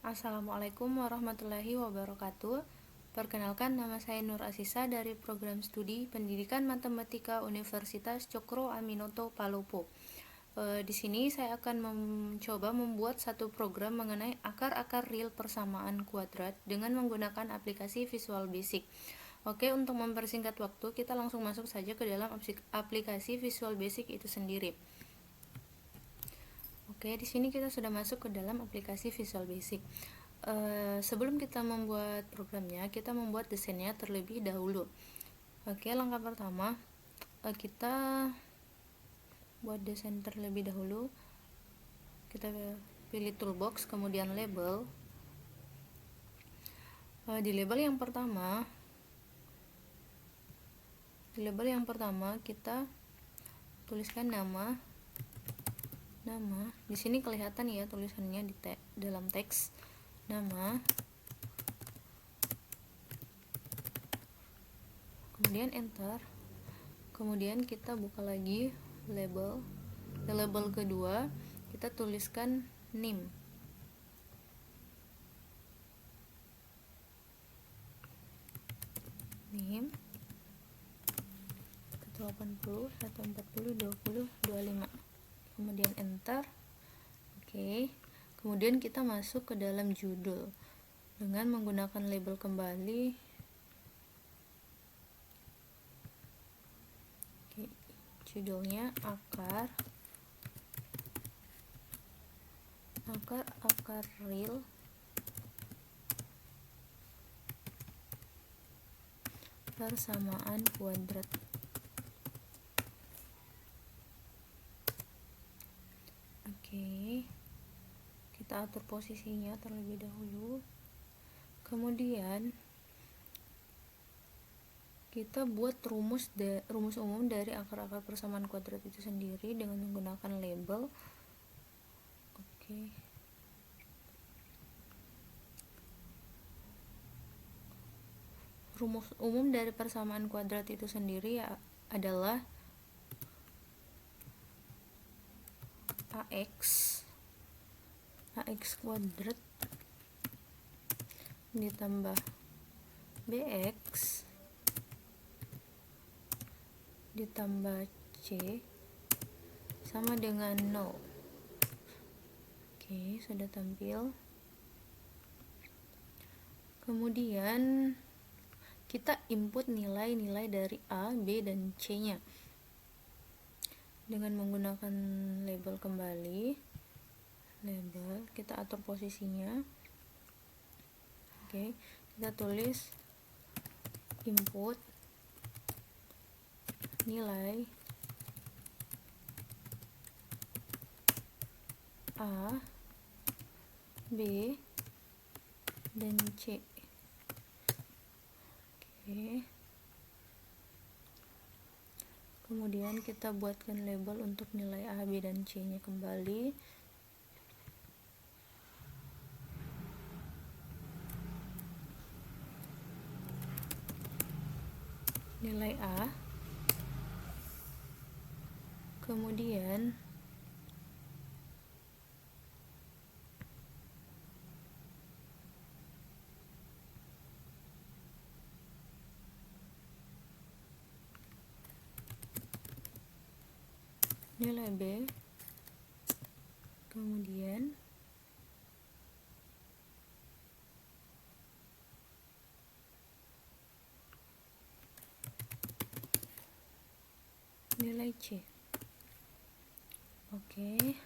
Assalamualaikum warahmatullahi wabarakatuh. Perkenalkan, nama saya Nur Asisa dari Program Studi Pendidikan Matematika Universitas Cokro Aminoto Palopo. Di sini saya akan mencoba membuat satu program mengenai akar-akar real persamaan kuadrat dengan menggunakan aplikasi Visual Basic. Oke, untuk mempersingkat waktu, kita langsung masuk saja ke dalam aplikasi Visual Basic itu sendiri. Oke, di sini kita sudah masuk ke dalam aplikasi Visual Basic. Sebelum kita membuat programnya, kita membuat desainnya terlebih dahulu. Oke, langkah pertama, kita buat desain terlebih dahulu. Kita pilih toolbox, kemudian label. Di label yang pertama kita tuliskan nama. Di sini kelihatan ya tulisannya dalam teks. Nama, kemudian enter, kemudian kita buka lagi label. Di label kedua kita tuliskan name. Name 180, 140, 20, 25, kemudian enter. Oke, kemudian kita masuk ke dalam judul dengan menggunakan label kembali. Oke, judulnya akar real persamaan kuadrat. Oke, kita atur posisinya terlebih dahulu. Kemudian kita buat rumus umum dari akar-akar persamaan kuadrat itu sendiri dengan menggunakan label. Oke. Rumus umum dari persamaan kuadrat itu sendiri adalah ax kuadrat ditambah bx ditambah c sama dengan 0. Oke, sudah tampil. Kemudian kita input nilai-nilai dari A, B, dan C nya dengan menggunakan label kembali. Label, kita atur posisinya. Oke, kita tulis input nilai A, B, dan C. Oke. Kemudian kita buatkan label untuk nilai A, B, dan C nya kembali. Nilai A, kemudian nilai B, kemudian nilai C. Oke.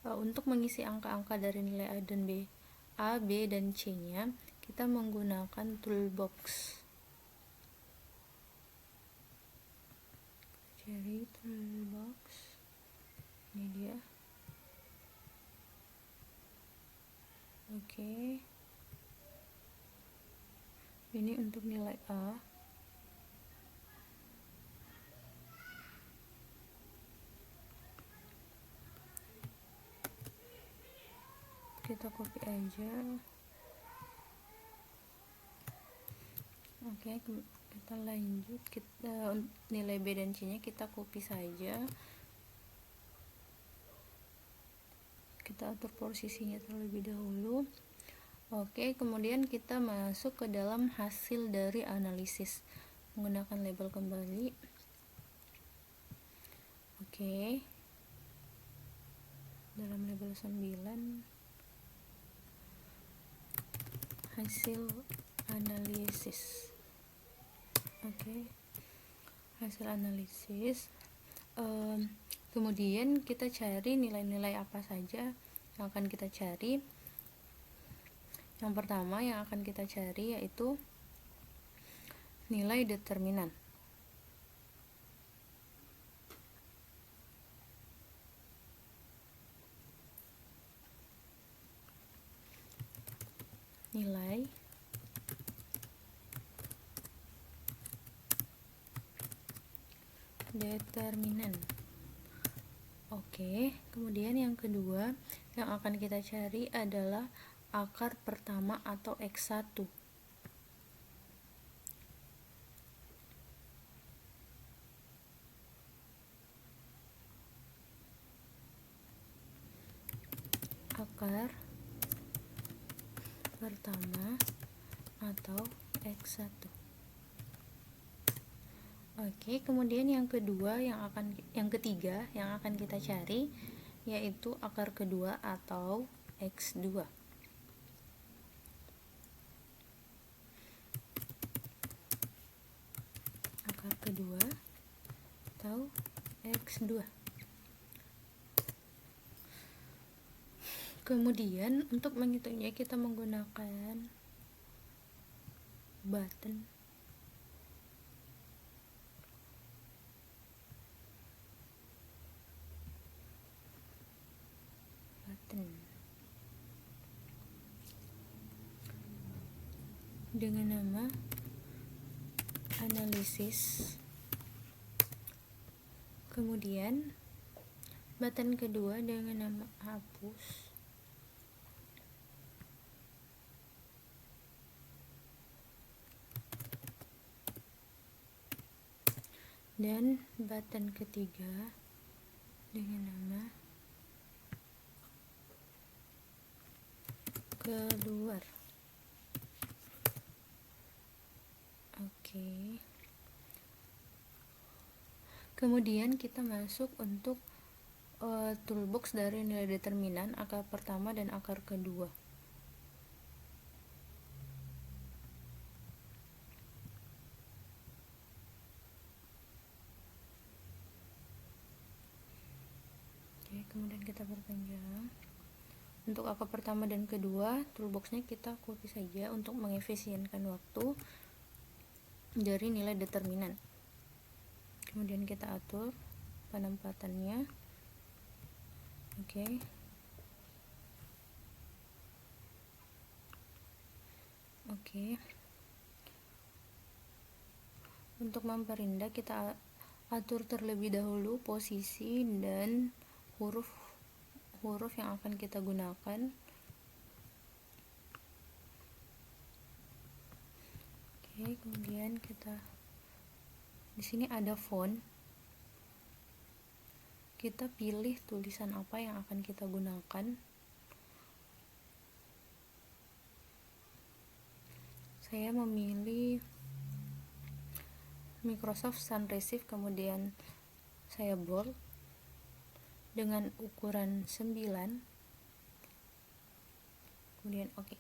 Untuk mengisi angka-angka dari nilai A, B, dan C nya kita menggunakan toolbox. Cari toolbox, ini dia. Oke, ini untuk nilai A. Kita copy aja. Oke, kita lanjut. Nilai B dan C nya kita copy saja. kita atur posisinya terlebih dahulu. Oke, kemudian kita masuk ke dalam hasil dari analisis menggunakan label kembali. Oke, dalam label 9 hasil analisis. Oke, hasil analisis. Kemudian kita cari nilai-nilai apa saja yang akan kita cari. Yang pertama yang akan kita cari yaitu nilai determinan. Nilai determinan. Oke, kemudian yang kedua yang akan kita cari adalah akar pertama atau X1. Akar pertama atau X1. Oke, kemudian yang ketiga yang akan kita cari yaitu akar kedua atau X2. Akar kedua atau X2. Kemudian untuk menghitungnya kita menggunakan button. Dengan nama analisis. Kemudian button kedua dengan nama hapus. Dan button ketiga dengan nama keluar. Oke. Kemudian kita masuk untuk toolbox dari nilai determinan akar pertama dan akar kedua. Oke, kemudian kita perpanjang. Untuk akar pertama dan kedua, toolboxnya kita copy saja untuk mengefisienkan waktu dari nilai determinan. Kemudian kita atur penempatannya. Oke. Untuk memperindah kita atur terlebih dahulu posisi dan huruf yang akan kita gunakan. Oke, kemudian di sini ada font. Kita pilih tulisan apa yang akan kita gunakan. Saya memilih Microsoft Sans Serif, kemudian saya bold dengan ukuran 9. Kemudian oke,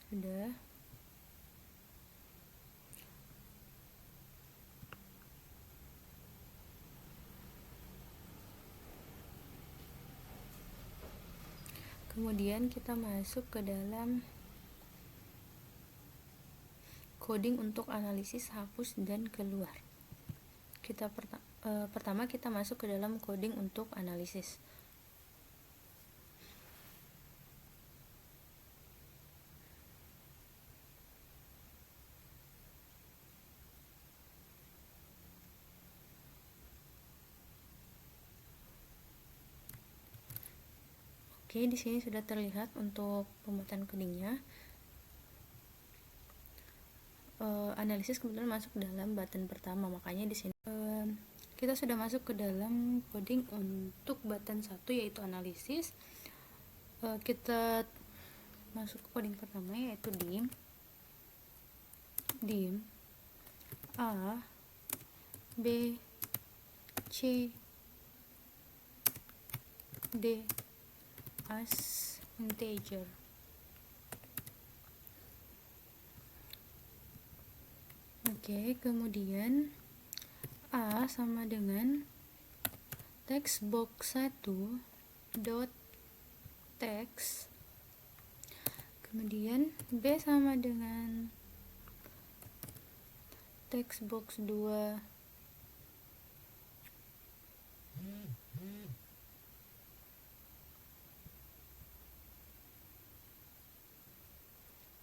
sudah. Kemudian kita masuk ke dalam coding untuk analisis, hapus, dan keluar. Pertama kita masuk ke dalam coding untuk analisis. Oke, di sini sudah terlihat untuk pembuatan codingnya. Analisis kebetulan masuk dalam button pertama, makanya di sini kita sudah masuk ke dalam coding untuk button 1 yaitu analisis. Kita masuk ke coding pertama yaitu dim A B C D as integer. Oke, kemudian A sama dengan text box 1 dot text, kemudian B sama dengan text box 2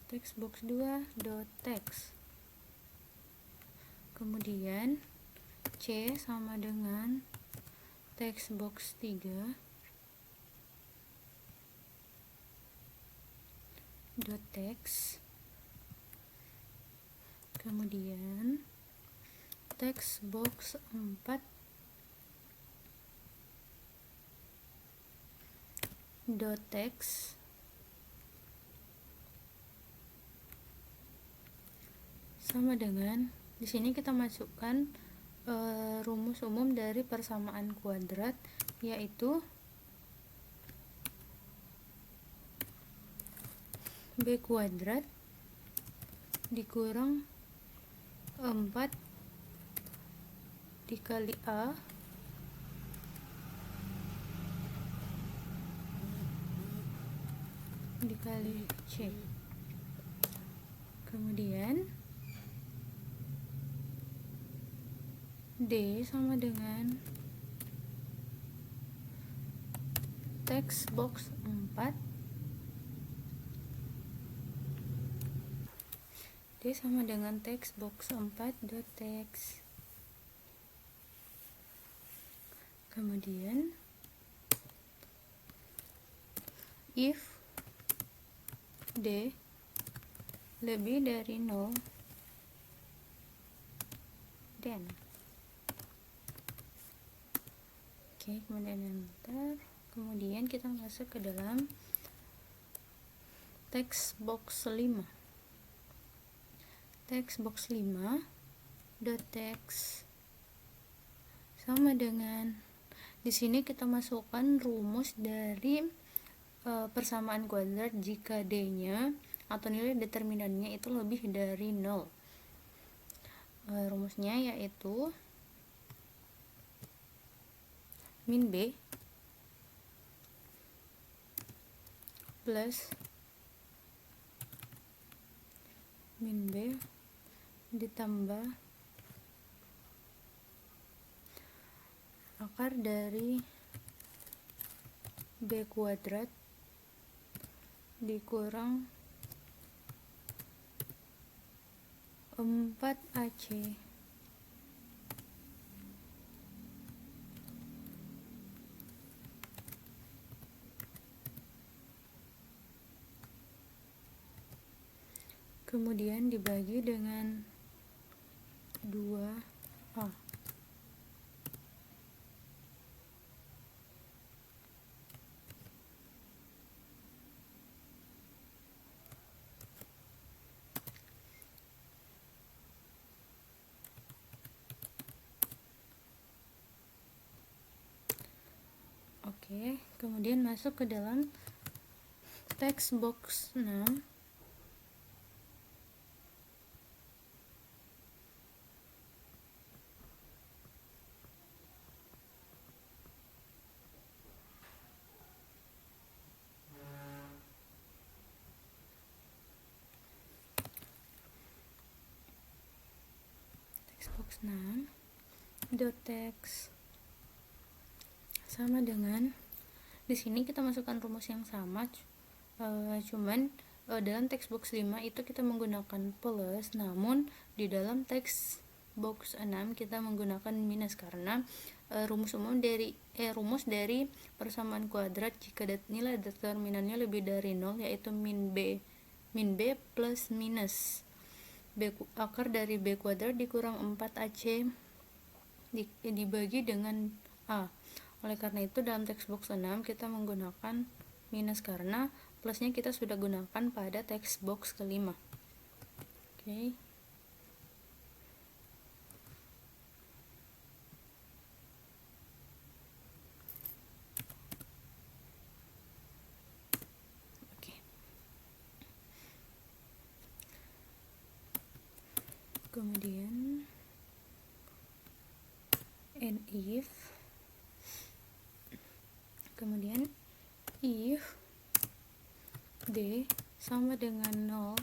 text box 2 dot text, kemudian C sama dengan text box 3 dot text, kemudian text box 4 dot text, sama dengan di sini kita masukkan rumus umum dari persamaan kuadrat, yaitu B kuadrat dikurang 4 dikali A dikali C, kemudian D sama dengan text box 4 D sama dengan text box 4 dot text, kemudian if D lebih dari 0 then. Oke, kemudian enter, kemudian kita masuk ke dalam text box 5 text box 5 dot text, sama dengan di sini kita masukkan rumus dari persamaan kuadrat jika D-nya atau nilai determinannya itu lebih dari 0. Rumusnya yaitu min B plus min B ditambah akar dari B kuadrat dikurang 4AC. Kemudian dibagi dengan 2A. Oke, kemudian masuk ke dalam text box 6 box 6 dot text, sama dengan di sini kita masukkan rumus yang sama, cuman dalam text box 5 itu kita menggunakan plus, namun di dalam text box 6 kita menggunakan minus karena rumus dari persamaan kuadrat jika nilai determinannya lebih dari 0 yaitu min B plus minus B akar dari B kuadrat dikurang 4AC dibagi dengan A. Oleh karena itu dalam text box 6 kita menggunakan minus karena plusnya kita sudah gunakan pada text box kelima. Oke. Kemudian and if, kemudian if D sama dengan 0,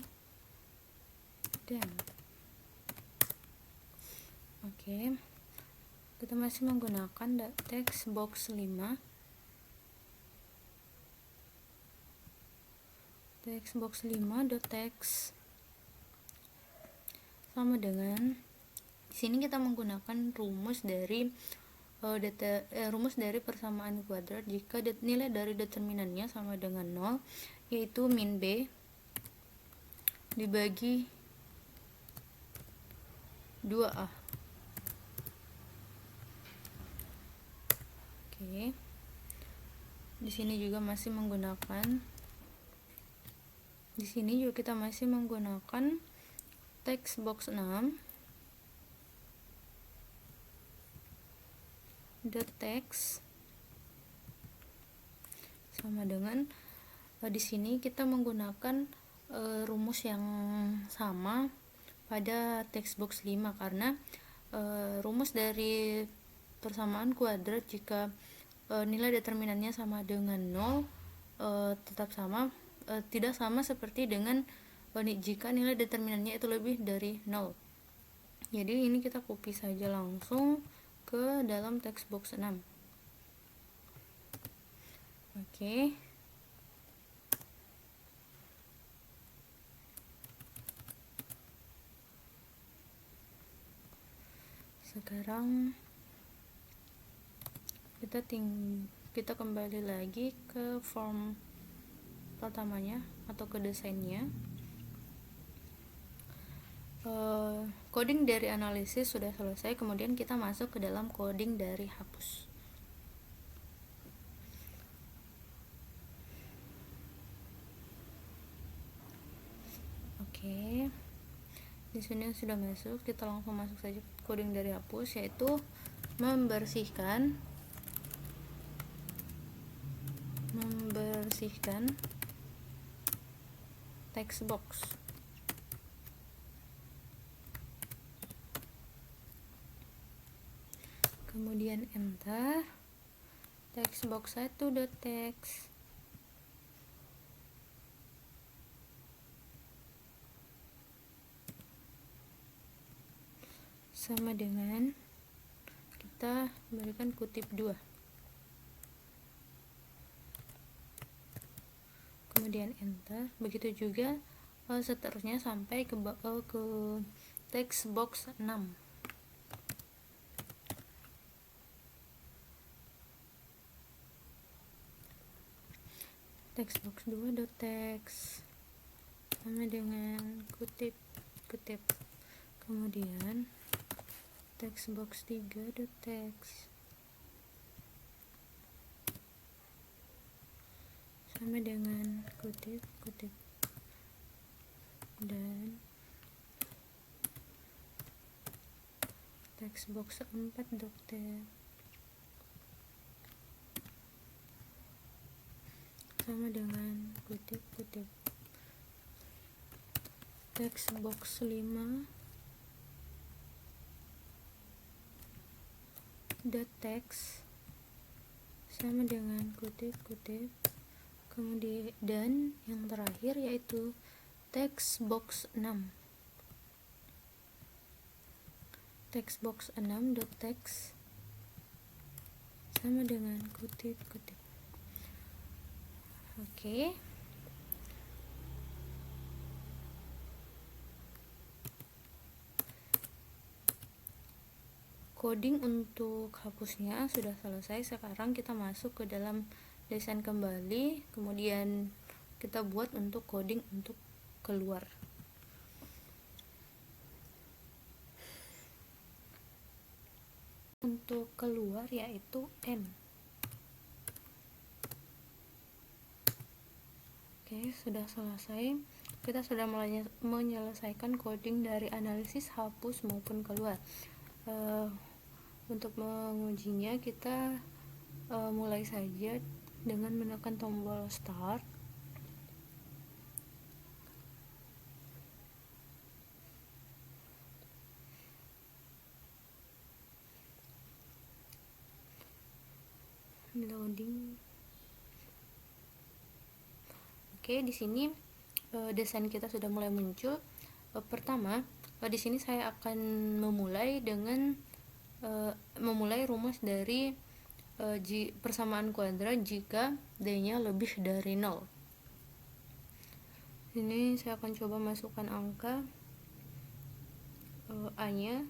then kita masih menggunakan text box 5. Text box 5.text sama dengan, di sini kita menggunakan rumus dari rumus dari persamaan kuadrat jika nilai dari determinannya sama dengan 0, yaitu min B dibagi 2A. Oke. Di sini juga kita masih menggunakan text box 6 text sama dengan di sini kita menggunakan rumus yang sama pada text box 5 karena rumus dari persamaan kuadrat jika nilai determinannya sama dengan 0 tetap sama, tidak sama seperti dengan jika nilai determinannya itu lebih dari 0. Jadi ini kita copy saja langsung ke dalam text box 6. Oke. Sekarang kita kembali lagi ke form pertamanya atau ke desainnya. Coding dari analisis sudah selesai, kemudian kita masuk ke dalam coding dari hapus. Oke. Di sini sudah masuk, kita langsung masuk saja coding dari hapus, yaitu membersihkan text box. Kemudian enter text box 1.text sama dengan kita berikan kutip 2. Kemudian enter. Begitu juga seterusnya sampai ke text box 6. Text box 2.text sama dengan kutip. Kemudian text box 3.text sama dengan kutip, dan text box 4.text sama dengan kutip. Text box 5 text sama dengan kutip. Kemudian dan yang terakhir yaitu text box 6. Text box 6.text sama dengan kutip. Oke. Coding untuk hapusnya sudah selesai. Sekarang kita masuk ke dalam desain kembali, kemudian kita buat untuk coding untuk keluar. untuk keluar yaitu N. Oke, sudah selesai. Kita sudah menyelesaikan coding dari analisis, hapus maupun keluar. Untuk mengujinya kita mulai saja dengan menekan tombol start. Loading. Oke, di sini desain kita sudah mulai muncul. Pertama, di sini saya akan memulai dengan memulai rumus dari persamaan kuadrat jika D-nya lebih dari 0. Ini saya akan coba masukkan angka A-nya.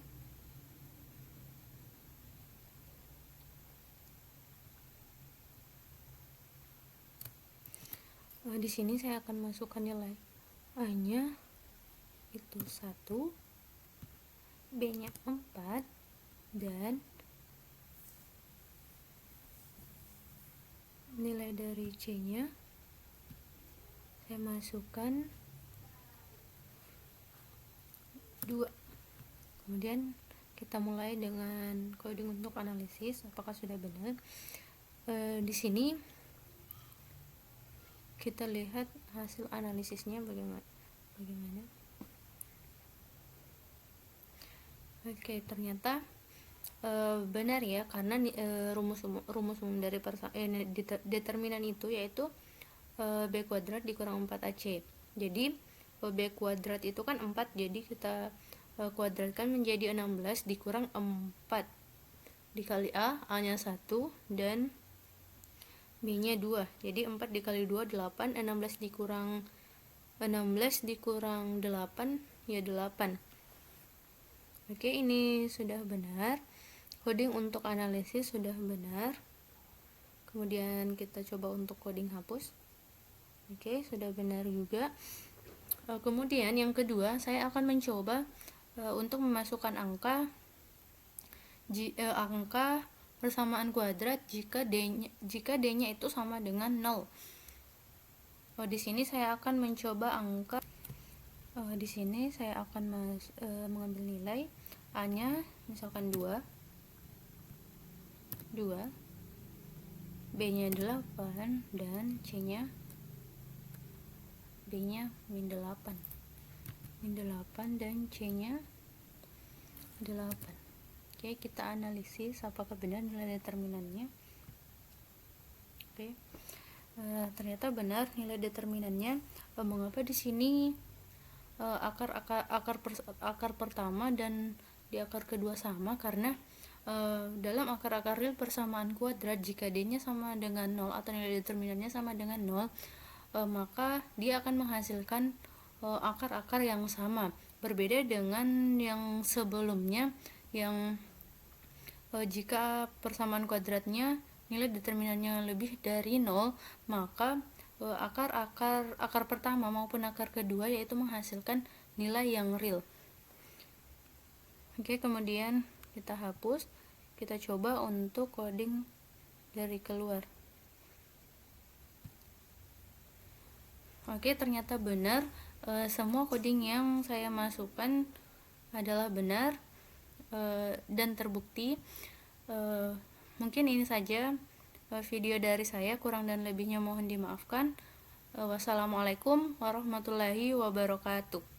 Di sini saya akan masukkan nilai A-nya itu 1, B-nya 4, dan nilai dari C-nya saya masukkan 2. Kemudian kita mulai dengan coding untuk analisis, apakah sudah benar. Di sini kita lihat hasil analisisnya bagaimana. Oke, ternyata benar ya, karena rumus umum dari determinan itu yaitu B kuadrat dikurang 4AC. Jadi B kuadrat itu kan 4, jadi kita kuadratkan menjadi 16 dikurang 4 dikali A-nya 1 dan B-nya 2. Jadi 4 dikali 2 8, 16 dikurang 8 ya 8. Oke, ini sudah benar. Coding untuk analisis sudah benar. Kemudian kita coba untuk coding hapus. Oke, sudah benar juga. Kemudian yang kedua, saya akan mencoba untuk memasukkan angka persamaan kuadrat jika D-nya itu sama dengan 0. Di sini saya akan mencoba angka. Di sini saya akan mengambil nilai A-nya misalkan 2, B-nya 8, dan C-nya B-nya min 8 dan C-nya 8. Oke, kita analisis apakah benar nilai determinannya. Oke, ternyata benar nilai determinannya. Mengapa di sini akar pertama dan di akar kedua sama? Karena dalam akar-akar real persamaan kuadrat, jika D-nya sama dengan 0 atau nilai determinannya sama dengan 0, maka dia akan menghasilkan akar-akar yang sama. Berbeda dengan yang sebelumnya, yang jika persamaan kuadratnya nilai determinannya lebih dari 0, maka akar pertama maupun akar kedua yaitu menghasilkan nilai yang real. Oke, kemudian kita hapus. Kita coba untuk coding dari keluar. Oke, ternyata benar. Semua coding yang saya masukkan adalah benar dan terbukti. Mungkin ini saja video dari saya, kurang dan lebihnya mohon dimaafkan. Wassalamualaikum warahmatullahi wabarakatuh.